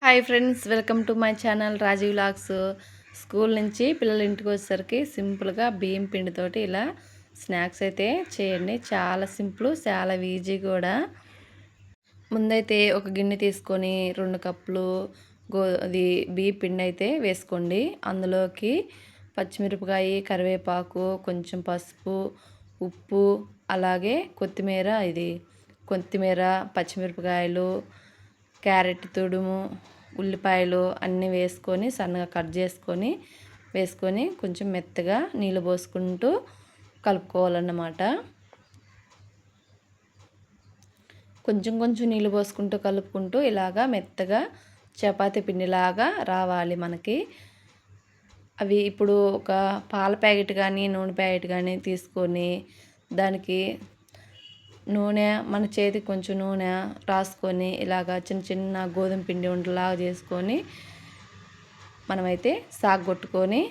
Hi friends, welcome to my channel Rajeev vlogs. School నుంచి పిల్లలు ఇంటికి వచ్చేసరికి సింపుల్గా బియ్యం పిండితోటి ఇలా స్నాక్స్ అయితే చేయండి. చాలా సింపుల్, చాలా ఈజీ కూడా. ముందైతే ఒక గిన్నె తీసుకొని 2 కప్పులు అది బియ్యం పిండి అయితే వేసుకోండి. అందులోకి పచ్చిమిరపకాయ, కరివేపాకు, కొంచెం పసుపు, ఉప్పు, అలాగే కొత్తిమీర, పచ్చిమిరపకాయలు, క్యారెట్ తుడుము, ఉల్లిపాయలు అన్నీ వేసుకొని సన్నగా కట్ చేసుకొని వేసుకొని కొంచెం మెత్తగా నీళ్ళు పోసుకుంటూ కలుపుకోవాలన్నమాట. కొంచెం కొంచెం నీళ్ళు పోసుకుంటూ కలుపుకుంటూ ఇలాగా మెత్తగా చపాతీ పిండిలాగా రావాలి మనకి. అవి ఇప్పుడు ఒక పాల ప్యాకెట్ కానీ నూనె ప్యాకెట్ కానీ తీసుకొని దానికి నూనె మన చేతికి కొంచెం నూనె రాసుకొని ఇలాగ చిన్న చిన్న గోధుమ పిండి ఉండలాగా చేసుకొని మనమైతే సాగొట్టుకొని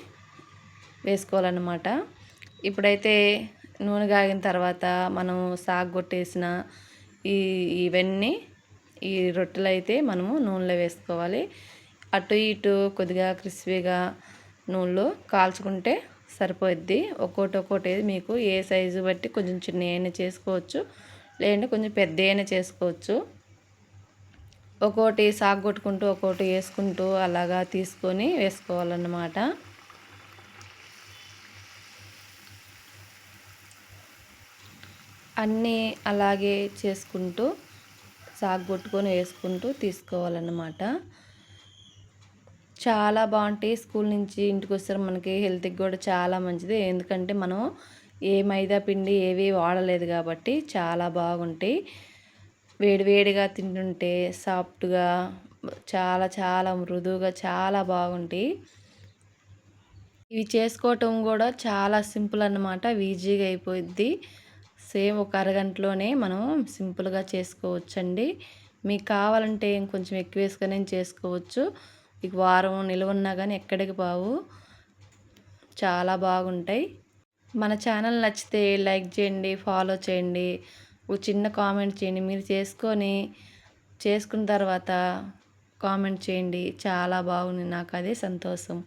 వేసుకోవాలన్నమాట. ఇప్పుడైతే నూనె కాగిన తర్వాత మనం సాగొట్టేసిన ఇవన్నీ ఈ రొట్టెలు అయితే మనము నూనెలో వేసుకోవాలి. అటు ఇటు కొద్దిగా క్రిస్పీగా నూనెలో కాల్చుకుంటే సరిపోద్ది. ఒక్కోటి మీకు ఏ సైజు బట్టి కొంచెం చిన్న అయినా చేసుకోవచ్చు, లేదంటే కొంచెం పెద్ద అయినా చేసుకోవచ్చు. ఒక్కోటి సాగొట్టుకుంటూ ఒక్కోటి వేసుకుంటూ అలాగా తీసుకొని వేసుకోవాలన్నమాట. అన్నీ అలాగే చేసుకుంటూ సాగొట్టుకొని వేసుకుంటూ తీసుకోవాలన్నమాట. చాలా బాగుంటాయి. స్కూల్ నుంచి ఇంటికి వస్తారు మనకి హెల్త్కి కూడా చాలా మంచిది. ఎందుకంటే మనం ఏ మైదా పిండి ఏవి వాడలేదు కాబట్టి చాలా బాగుంటాయి. వేడివేడిగా తింటుంటే సాఫ్ట్గా చాలా చాలా మృదువుగా చాలా బాగుంటాయి. ఇవి చేసుకోవటం కూడా చాలా సింపుల్ అన్నమాట. ఈజీగా అయిపోద్ది. సేమ్ ఒక అరగంటలోనే మనం సింపుల్గా చేసుకోవచ్చండి. మీకు కావాలంటే ఇంకొంచెం ఎక్కువ వేసుకొని చేసుకోవచ్చు. ఇక వారం నిల్వ ఉన్నా కానీ ఎక్కడికి పోవు, చాలా బాగుంటాయి. మన ఛానల్ నచ్చితే లైక్ చేయండి, ఫాలో చేయండి, ఒక చిన్న కామెంట్ చేయండి. మీరు చేసుకున్న తర్వాత కామెంట్ చేయండి. చాలా బాగుంది, నాకు అదే సంతోషం.